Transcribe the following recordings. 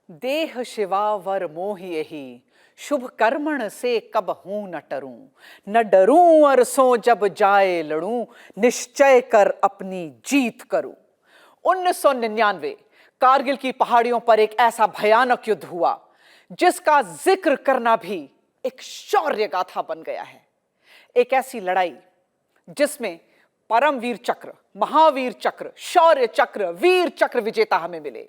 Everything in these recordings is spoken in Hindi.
देह शिवा वर मोहि यही, शुभ कर्मण से कब हूं न टरूं। न डरूं अरसों जब जाए लड़ूं, निश्चय कर अपनी जीत करूं। 1999 कारगिल की पहाड़ियों पर एक ऐसा भयानक युद्ध हुआ जिसका जिक्र करना भी एक शौर्य गाथा बन गया है। एक ऐसी लड़ाई जिसमें परमवीर चक्र, महावीर चक्र, शौर्य चक्र, वीर चक्र विजेता हमें मिले।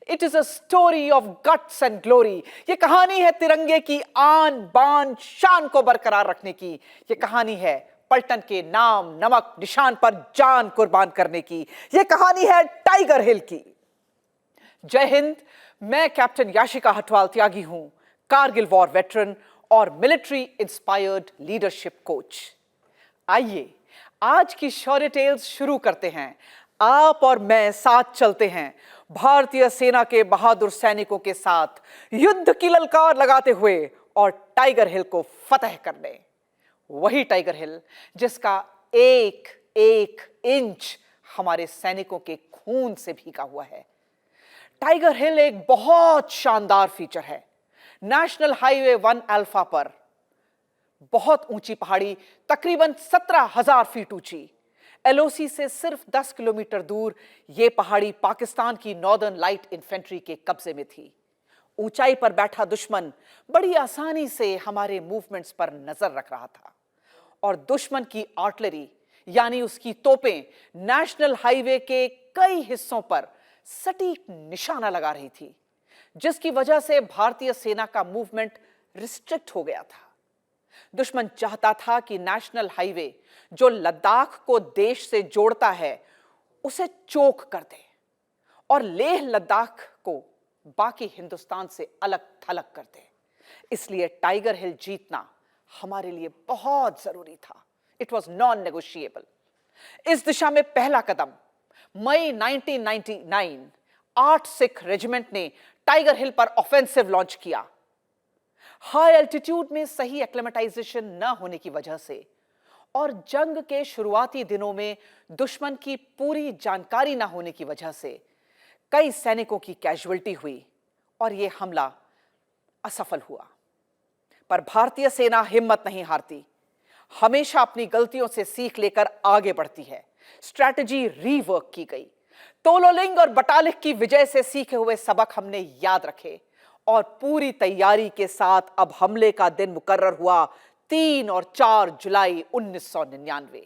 It is a story of guts and glory. ये कहानी है तिरंगे की आन बान शान को बरकरार रखने की। ये कहानी है पलटन के नाम नमक निशान पर जान कुर्बान करने की। ये कहानी है टाइगर हिल की। जय हिंद। मैं कैप्टन याशिका हटवाल त्यागी हूं, कारगिल वॉर वेटरन और मिलिट्री इंस्पायर्ड लीडरशिप कोच। आइए आज की शौर्य टेल्स शुरू करते हैं। आप और मैं साथ चलते हैं भारतीय सेना के बहादुर सैनिकों के साथ युद्ध की ललकार लगाते हुए और टाइगर हिल को फतह करने। वही टाइगर हिल जिसका एक एक इंच हमारे सैनिकों के खून से भीगा हुआ है। टाइगर हिल एक बहुत शानदार फीचर है। नेशनल हाईवे 1 अल्फा पर बहुत ऊंची पहाड़ी, तकरीबन 17,000 फीट ऊंची। एलओसी से सिर्फ 10 किलोमीटर दूर यह पहाड़ी पाकिस्तान की नॉर्दर्न लाइट इन्फेंट्री के कब्जे में थी। ऊंचाई पर बैठा दुश्मन बड़ी आसानी से हमारे मूवमेंट्स पर नजर रख रहा था और दुश्मन की आर्टिलरी यानी उसकी तोपें नेशनल हाईवे के कई हिस्सों पर सटीक निशाना लगा रही थी, जिसकी वजह से भारतीय सेना का मूवमेंट रिस्ट्रिक्ट हो गया था। दुश्मन चाहता था कि नेशनल हाईवे जो लद्दाख को देश से जोड़ता है उसे चोक कर दे और लेह लद्दाख को बाकी हिंदुस्तान से अलग थलग कर दे। इसलिए टाइगर हिल जीतना हमारे लिए बहुत जरूरी था। It was non negotiable. इस दिशा में पहला कदम मई 1999 8 सिख रेजिमेंट ने टाइगर हिल पर ऑफेंसिव लॉन्च किया। हाई एल्टीट्यूड में सही एक्लेमेटाइजेशन न होने की वजह से और जंग के शुरुआती दिनों में दुश्मन की पूरी जानकारी न होने की वजह से कई सैनिकों की कैजुअल्टी हुई और यह हमला असफल हुआ। पर भारतीय सेना हिम्मत नहीं हारती, हमेशा अपनी गलतियों से सीख लेकर आगे बढ़ती है। स्ट्रैटेजी रीवर्क की गई। तोलोलिंग और बटालिक की विजय से सीखे हुए सबक हमने याद रखे और पूरी तैयारी के साथ अब हमले का दिन मुकर्रर हुआ 3 और 4 जुलाई 1999।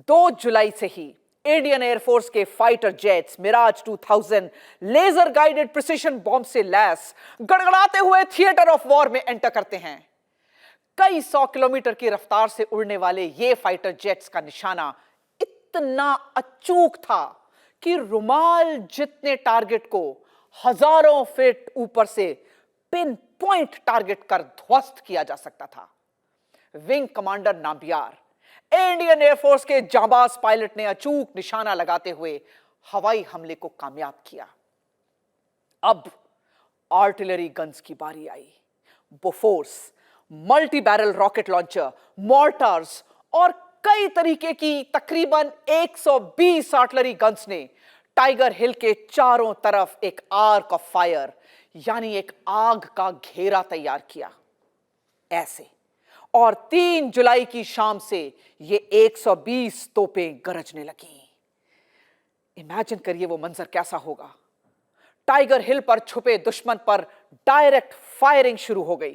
2 जुलाई से ही इंडियन एयरफोर्स के fighter jets Mirage 2000 laser guided precision bomb से लैस गड़गड़ाते हुए थिएटर ऑफ वॉर में एंटर करते हैं। कई 100 किलोमीटर की रफ्तार से उड़ने वाले ये फाइटर जेट्स का निशाना इतना अचूक था कि रुमाल जितने टारगेट को हजारों फीट ऊपर से पिन पॉइंट टारगेट कर ध्वस्त किया जा सकता था। Wing commander Nambiar, Indian air force के जांबाज पायलट ने अचूक निशाना लगाते हुए हवाई हमले को कामयाब किया। अब आर्टिलरी गन्स की बारी आई। Bofors, multi barrel rocket launcher, mortars और कई तरीके की तकरीबन 120 आर्टिलरी गन्स ने टाइगर हिल के चारों तरफ एक आर्क ऑफ फायर यानी एक आग का घेरा तैयार किया ऐसे। और 3 जुलाई की शाम से ये 120 तोपें गरजने लगी। इमेजिन करिए वो मंजर कैसा होगा। टाइगर हिल पर छुपे दुश्मन पर डायरेक्ट फायरिंग शुरू हो गई।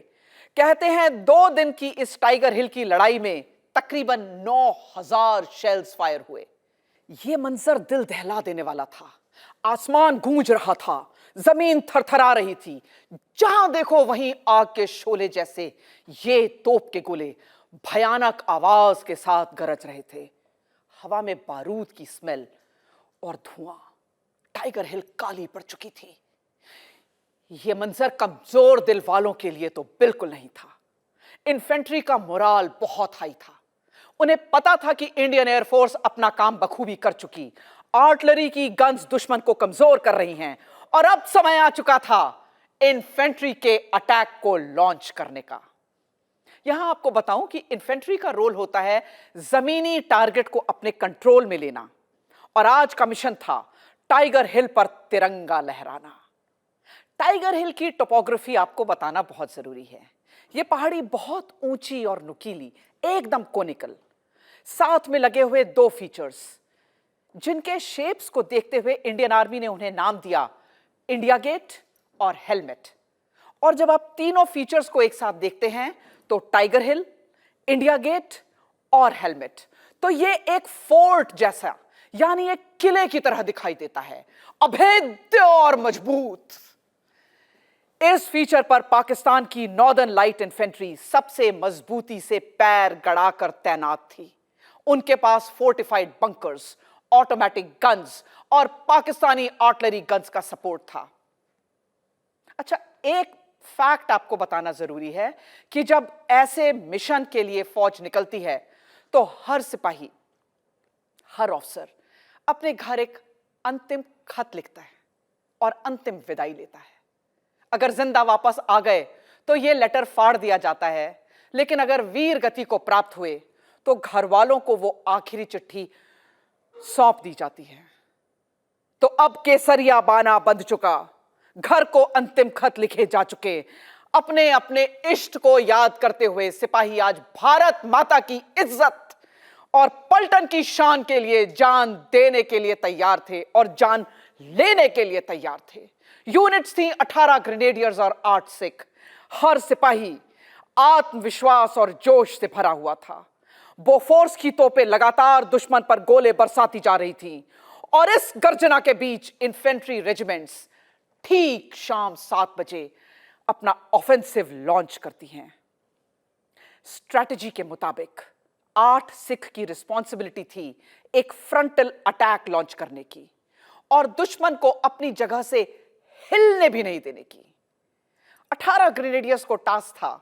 कहते हैं 2 दिन की इस टाइगर हिल की लड़ाई में तकरीबन 9,000 शेल्स फायर हुए। यह मंजर दिल दहला देने वाला था। आसमान गूंज रहा था, जमीन थरथरा रही थी। जहां देखो वहीं आग के शोले जैसे ये तोप के गोले भयानक आवाज के साथ गरज रहे थे। हवा में बारूद की स्मेल और धुआं। टाइगर हिल काली पड़ चुकी थी। यह मंजर कमजोर दिल वालों के लिए तो बिल्कुल नहीं था। इन्फेंट्री का मोराल बहुत हाई था। उन्हें पता था कि इंडियन एयरफोर्स अपना काम बखूबी कर चुकी। आर्टिलरी की गन्स दुश्मन को कमजोर कर रही हैं और अब समय आ चुका था इन्फेंट्री के अटैक को लॉन्च करने का। यहां आपको बताऊं कि इन्फेंट्री का रोल होता है जमीनी टारगेट को अपने कंट्रोल में लेना और आज का मिशन था टाइगर हिल पर तिरंगा लहराना। टाइगर हिल की टोपोग्राफी आपको बताना बहुत जरूरी है। यह पहाड़ी बहुत ऊंची और नुकीली, एकदम कोनिकल, साथ में लगे हुए दो फीचर्स जिनके शेप्स को देखते हुए इंडियन आर्मी ने उन्हें नाम दिया इंडिया गेट और हेलमेट। और जब आप तीनों फीचर्स को एक साथ देखते हैं तो टाइगर हिल, इंडिया गेट और हेलमेट, तो ये एक फोर्ट जैसा, यानी एक किले की तरह दिखाई देता है, अभेद्य और मजबूत। इस फीचर पर पाकिस्तान की नॉर्दर्न लाइट इन्फेंट्री सबसे मजबूती से पैर गड़ाकर तैनात थी। उनके पास फोर्टिफाइड बंकर्स, ऑटोमेटिक गन्स और पाकिस्तानी आर्टिलरी गन्स का सपोर्ट था। अच्छा, एक फैक्ट आपको बताना जरूरी है कि जब ऐसे मिशन के लिए फौज निकलती है तो हर सिपाही, हर ऑफिसर अपने घर एक अंतिम खत लिखता है और अंतिम विदाई लेता है। अगर जिंदा वापस आ गए तो यह लेटर फाड़ दिया जाता है, लेकिन अगर वीर गति को प्राप्त हुए तो घर वालों को वो आखिरी चिट्ठी सौंप दी जाती है। तो अब केसरिया बाना बंध चुका, घर को अंतिम खत लिखे जा चुके, अपने अपने इष्ट को याद करते हुए सिपाही आज भारत माता की इज्जत और पलटन की शान के लिए जान देने के लिए तैयार थे और जान लेने के लिए तैयार थे। यूनिट्स थी 18 ग्रेनेडियर्स और 8 सिख। हर सिपाही आत्मविश्वास और जोश से भरा हुआ था। बोफोर्स की तोपें लगातार दुश्मन पर गोले बरसाती जा रही थी और इस गर्जना के बीच इन्फेंट्री रेजिमेंट्स ठीक शाम 7 बजे अपना ऑफेंसिव लॉन्च करती हैं। स्ट्रैटेजी के मुताबिक 8 सिख की रिस्पॉन्सिबिलिटी थी एक फ्रंटल अटैक लॉन्च करने की और दुश्मन को अपनी जगह से हिलने भी नहीं देने की। 18 ग्रेनेडियर्स को टास्क था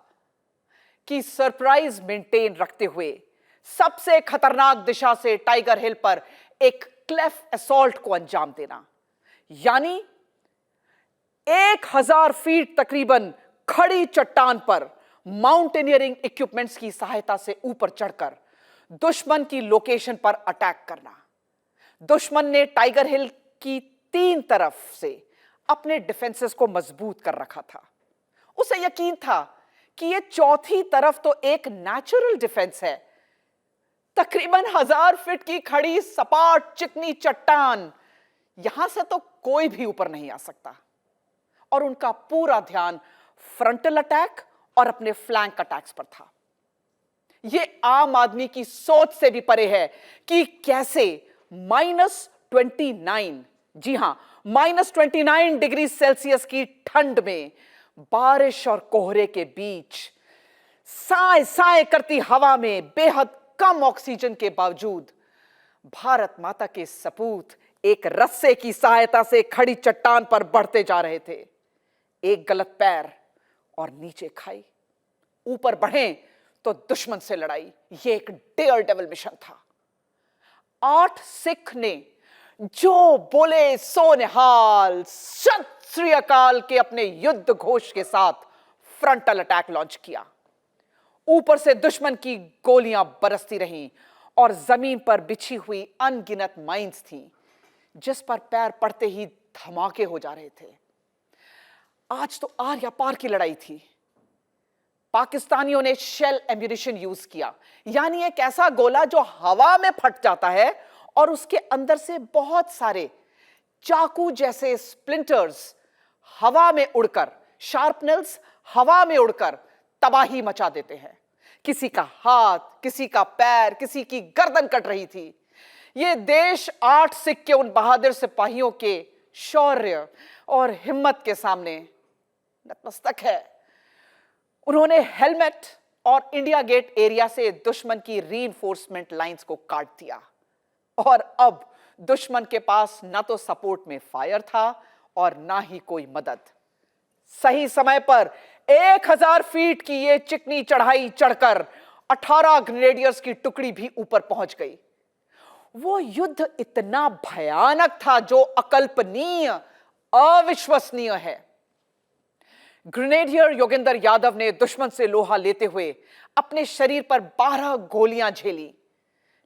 कि सरप्राइज मेंटेन रखते हुए सबसे खतरनाक दिशा से टाइगर हिल पर एक क्लेफ असॉल्ट को अंजाम देना, यानी 1000 फीट तकरीबन खड़ी चट्टान पर माउंटेनियरिंग इक्विपमेंट्स की सहायता से ऊपर चढ़कर दुश्मन की लोकेशन पर अटैक करना। दुश्मन ने टाइगर हिल की 3 तरफ से अपने डिफेंसेस को मजबूत कर रखा था। उसे यकीन था कि यह चौथी तरफ तो एक नेचुरल डिफेंस है। तकरीबन 1000 फीट की खड़ी सपाट चिकनी चट्टान, यहां से तो कोई भी ऊपर नहीं आ सकता। और उनका पूरा ध्यान फ्रंटल अटैक और अपने फ्लैंक अटैक्स पर था। यह आम आदमी की सोच से भी परे है कि कैसे -29, जी हां, -29 डिग्री सेल्सियस की ठंड में बारिश और कोहरे के बीच साए साए करती हवा में बेहद कम ऑक्सीजन के बावजूद भारत माता के सपूत एक रस्से की सहायता से खड़ी चट्टान पर बढ़ते जा रहे थे। एक गलत पैर और नीचे खाई, ऊपर बढ़े तो दुश्मन से लड़ाई। यह एक डेयर डेविल मिशन था। 8 सिख ने जो बोले सो निहाल, सत श्री अकाल के अपने युद्ध घोष के साथ फ्रंटल अटैक लॉन्च किया। ऊपर से दुश्मन की गोलियां बरसती रहीं और जमीन पर बिछी हुई अनगिनत माइंस थीं, जिस पर पैर पड़ते ही धमाके हो जा रहे थे। आज तो आर या पार की लड़ाई थी। पाकिस्तानियों ने शेल एम्यूनिशन यूज किया, यानी एक ऐसा गोला जो हवा में फट जाता है और उसके अंदर से बहुत सारे चाकू जैसे स्प्लिंटर्स हवा में उड़कर, शार्पनेल्स हवा में उड़कर तबाही मचा देते हैं। किसी का हाथ, किसी का पैर, किसी की गर्दन कट रही थी। यह देश 8 सिख के उन बहादुर सिपाहियों के शौर्य और हिम्मत के सामने नतमस्तक है। उन्होंने हेलमेट और इंडिया गेट एरिया से दुश्मन की रीइंफोर्समेंट लाइंस को काट दिया और अब दुश्मन के पास ना तो सपोर्ट में फायर था और ना ही कोई मदद। सही समय पर 1000 फीट की यह चिकनी चढ़ाई चढ़कर 18 ग्रेनेडियर्स की टुकड़ी भी ऊपर पहुंच गई। वो युद्ध इतना भयानक था जो अकल्पनीय, अविश्वसनीय है। ग्रेनेडियर योगेंद्र यादव ने दुश्मन से लोहा लेते हुए अपने शरीर पर 12 गोलियां झेली,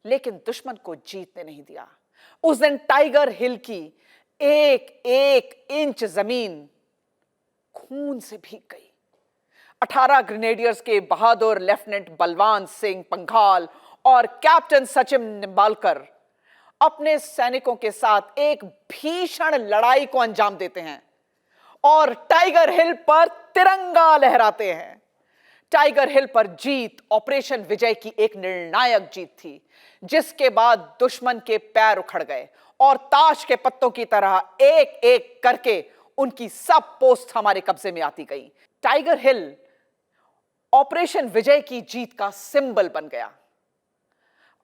लेकिन दुश्मन को जीतने नहीं दिया। उस दिन टाइगर हिल की एक एक इंच जमीन खून से भीग गई। 18 ग्रेनेडियर्स के बहादुर लेफ्टिनेंट बलवान सिंह पंघाल और कैप्टन सचिन निंबालकर अपने सैनिकों के साथ एक भीषण लड़ाई को अंजाम देते हैं और टाइगर हिल पर तिरंगा लहराते हैं। टाइगर हिल पर जीत ऑपरेशन विजय की एक निर्णायक जीत थी, जिसके बाद दुश्मन के पैर उखड़ गए और ताश के पत्तों की तरह एक एक करके उनकी सब पोस्ट हमारे कब्जे में आती गई। टाइगर हिल ऑपरेशन विजय की जीत का सिंबल बन गया।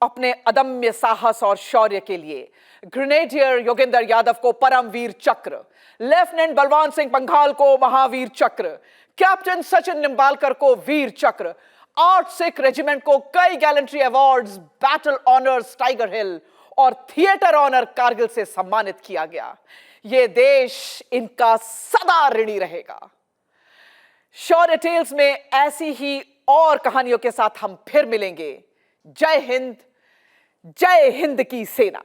अपने अदम्य साहस और शौर्य के लिए ग्रेनेडियर योगेंद्र यादव को परमवीर चक्र, लेफ्टिनेंट बलवान सिंह पंघाल को महावीर चक्र, कैप्टन सचिन निंबालकर को वीर चक्र, 8 सिख रेजिमेंट को कई gallantry awards, battle honours Tiger Hill और थिएटर ऑनर कारगिल से सम्मानित किया गया। यह देश इनका सदा ऋणी रहेगा। शौर्य टेल्स में ऐसी ही और कहानियों के साथ हम फिर मिलेंगे। जय हिंद की सेना।